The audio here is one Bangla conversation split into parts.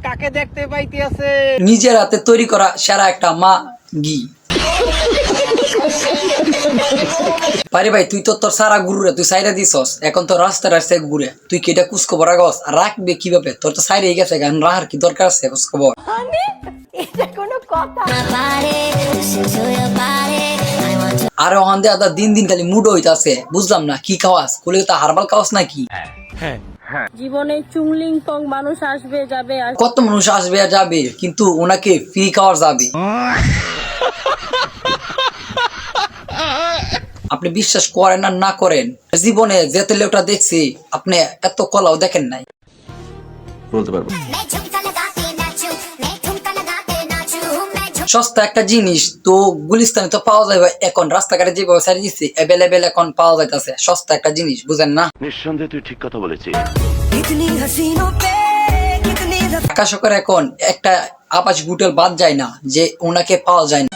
কাকে দেখতে পাইতেছে? নিজের হাতে তৈরি করা সেরা একটা মা ঘি। পারি ভাই, তুই তো তোর সারা গুরুরে তুই সাইরা দিছস, এখন তো রাস্তায় ঘুরে তুই কি এটা কুসকবর গস রাখবে কিভাবে? তোর তো সাইরে গেছে, এখন রাহার কি দরকার আছে কুসকবর? এটা কোনো কথা? আরে ওখান দিয়ে আদা দিন খালি মুড হইতাছে, বুঝলাম না কি খাওয়াস, কলিকাতা হারবাল খাওয়াস নাকি? জীবনে চুংলিং পং মানুষ আসবে যাবে কত মানুষ আসবে আর যাবে, কিন্তু ওনাকে ফ্রি খাওয়ার যাবে। আপনি বিশ্বাস করেন আর না করেন, জীবনে যে তেলেটা দেখছি আপনি এত কলাও দেখেন নাই। বলতে পারবো সস্তা একটা জিনিস তো গুলিস্তানে তো পাওয়া যায়, এখন রাস্তাঘাটে যেভাবে সারি দিচ্ছে অ্যাভেলেবেল এখন পাওয়া যাইতেছে সস্তা একটা জিনিস, বুঝেন না? নিঃসন্দেহে তুই ঠিক কথা বলেছিস। ঢাকা শহরে এখন একটা আবাসিক হোটেল বাদ যায় না যে ওনাকে পাওয়া যায় না।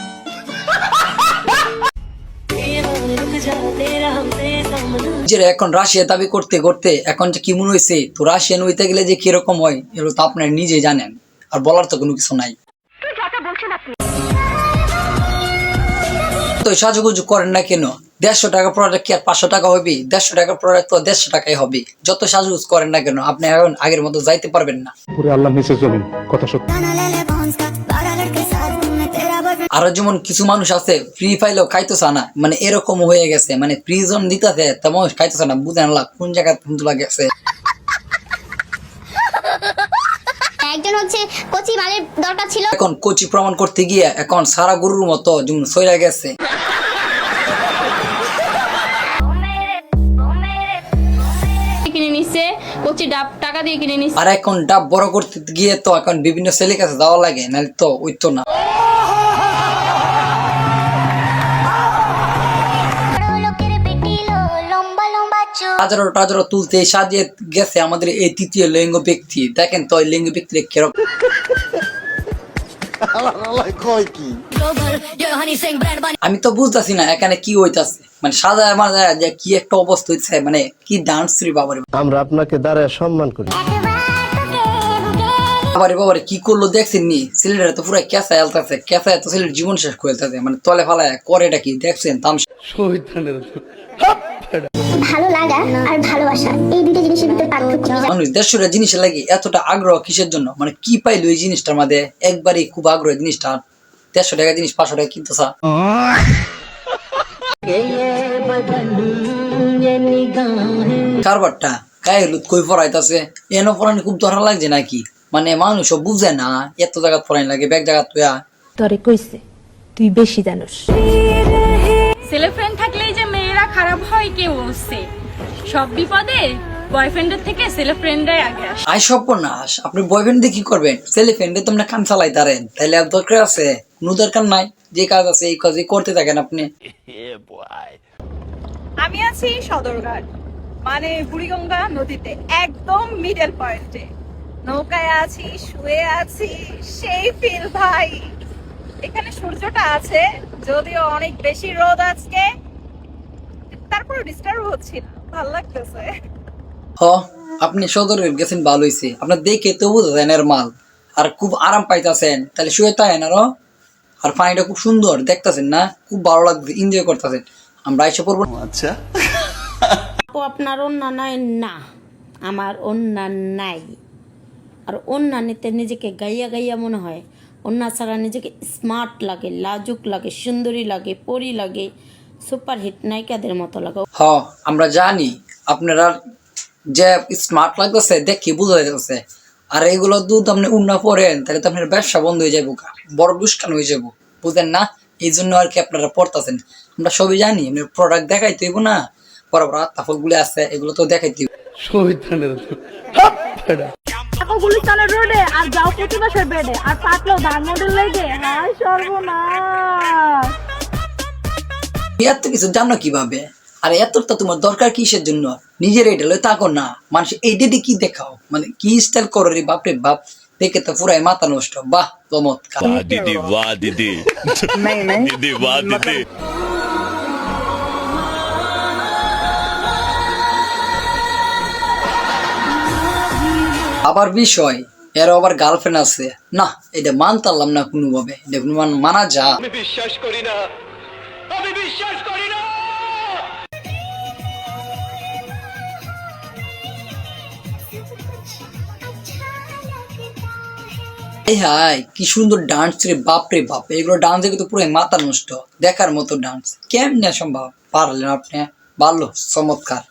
নিজেরা এখন রাশিয়া দাবি করতে করতে এখন যে কি মনে হয়েছে, তো রাশিয়ান হইতে গেলে যে কিরকম হয় এগুলো তো আপনারা নিজেই জানেন, আর বলার তো কোনো কিছু নাই। তো সাজুগুজু করেন না কেন? 150 টাকা প্রোডাক্ট কি আর 500 টাকা হবে? 150 টাকার প্রোডাক্ট তো 150 টাকাই হবে। যত সাজুগুজ করেন না কেন আপনি এখন আগের মতো যাইতে পারবেন না। আল্লাহ নিচে জমিন কথা সত্য। আরো যেমন কিছু মানুষ আছে ফ্রি ফাইলেও খাইতেছে না, মানে এরকম হয়ে গেছে, মানে প্রিজন দিতেছে তেমন খাইতেছে না, বুঝেন না কোন জায়গায় কিন্তু লাগেছে। একজন হচ্ছে কোচি মালের দরকার ছিল, এখন কোচি প্রমাণ করতে গিয়ে এখন সারা গরুর মতো যেমন সইরা গেছে। কিনে নিচ্ছে কোচি ডাব টাকা দিয়ে কিনে নিচ্ছে। আর এখন ডাব বড় করতে গিয়ে তো এখন বিভিন্ন ছেলে কাছে যাওয়া লাগে, নাহলে তো ওইতো না। টাজারো তুলতে সাজিয়ে গেছে আমাদের এই তৃতীয় লিঙ্গ ব্যক্তি। দেখেন তো ওই লিঙ্গ ব্যক্তি কিরকম। আমি তো বুঝতেছি না এখানে কি হইতাছে, মানে সাজায় মাজায় যে কি একটা অবস্থা হইছে, মানে কি ডান্স রে বাবারে। আমরা আপনাকে দাঁড়ায় সম্মান করি। বাবারে কি করলো দেখছেন নি? ছেলেটা তো পুরো কেঁচা আলতাছে, কেঁচা তো ছেলের জীবন শেষ করে দিতেছে, মানে তলে ফালায় করেটা কি দেখছেন? তামসা। ভালো লাগা আর ভালোবাসা এই দুটো জিনিসের ভিতরে পার্থক্য। মানুষ 150 জিনিসের লাগে এতটা আগ্রহ কিসের জন্য? মানে কি পাইলো এই জিনিসটার মধ্যে? একবারই খুব আগ্রহ জিনিসটা, 150 টাকা জিনিস 500 টাকা কিনতে চা। কারবারটা গায়ে হলুদ কই পড়াইতেছে, এনো পড়ানি খুব ধরা লাগছে নাকি? মানে মানুষও বুঝে না এত জায়গা পড়াই লাগে, ব্যাগ জায়গা তুই তরে কইছে তুই বেশি জানোস। ছেলে ফ্রেন্ড থাকলেই যে মেয়েরা খারাপ হয় কে বলছে? সব বিপদে বয়ফ্রেন্ডের থেকে ছেলে ফ্রেন্ডরাই আগে আসে। আই সর্বনাশ, আপনি বয়ফ্রেন্ড দিয়ে কি করবেন? ছেলে ফ্রেন্ডে তোমরা কাম চালাই তারেন, তাইলে আর দরকার আছে? কোনো দরকার নাই, যে কাজ আছে এই কাজই করতে থাকেন আপনি। আমি আছি সদরঘাট, মানে বুড়িগঙ্গা নদীতে একদম মিডল পয়েন্টে নৌকায় আছি, শুয়ে আছি, সেই ফিল ভাই। এখানে সূর্যটা আছে, যদিও অনেক বেশি রোদ আজকে, তারপর ডিস্টার্ব হচ্ছে না, ভালো লাগতেছে। হ, আপনি সদরে গেছেন ভালো হয়েছে, আপনার দেখে তো বোঝা যায় এর মাল, আর খুব আরাম পাইতেছেন, তাহলে শুয়ে তাই না? আর পানিটা খুব সুন্দর দেখতেছেন না, খুব ভালো লাগছে, এনজয় করতেছেন। আমরা এসে পড়বো। আচ্ছা, আপনার অন্যা নাই? না, আমার অন্যা নাই। আর অন্যা নিতে নিজেকে গাইয়া গাইয়া মনে হয়, অন্যা ছাড়া নিজেকে স্মার্ট লাগে, লাজুক লাগে, সুন্দরী লাগে, পরি লাগে, সুপারহিট নায়িকাদের মতো লাগে। হ, আমরা জানি আপনারা যে স্মার্ট লাগতেছে, দেখি বোঝা যাচ্ছে। আর এগুলো দুধ আপনি উন্না পড়েন তাহলে তো আপনার ব্যবসা বন্ধ হয়ে যাবো, বড় দুষ্কান হয়ে যাবো, বুঝেন না? এই জন্য আর কি আপনারা পড়তেছেন। আমরা সবই জানি, প্রোডাক্ট দেখাইতে হইব না, বড় বড় আত্মাফল গুলো আছে এগুলো তো দেখাইতে হইব। গুলিস্তানের রোডে আর যাও প্রতিবাসের বেডে আর পাতলো ধানমন্ডির লেগে। হায় সর্বনাশ! এত কিছু জানো কিভাবে? আর এতটা তোমার দরকার কিসের জন্য? নিজের এটা লয় তাকো না, মানুষ এই ডেটে কি দেখাও, মানে কি স্টাইল করো রে বাপরে বাপ, দেখে তো পুরাই মাথা নষ্ট। বাহ, চমৎকার দিদি, বাহ দিদি, দিদি, বাহ দিদি। আবার বিষয় এর আবার গার্লফ্রেন্ড আছে, না এটা মানতাম না কোনোভাবে, এটা কোনো মানা যা। এই হাই কি সুন্দর ডান্স রে, বাপ রে বাপ, এগুলো ডান্স দেখে তো পুরো মাথা নষ্ট, দেখার মতো ডান্স, কেমনে সম্ভব পারলেন আপনি? ভালো, চমৎকার।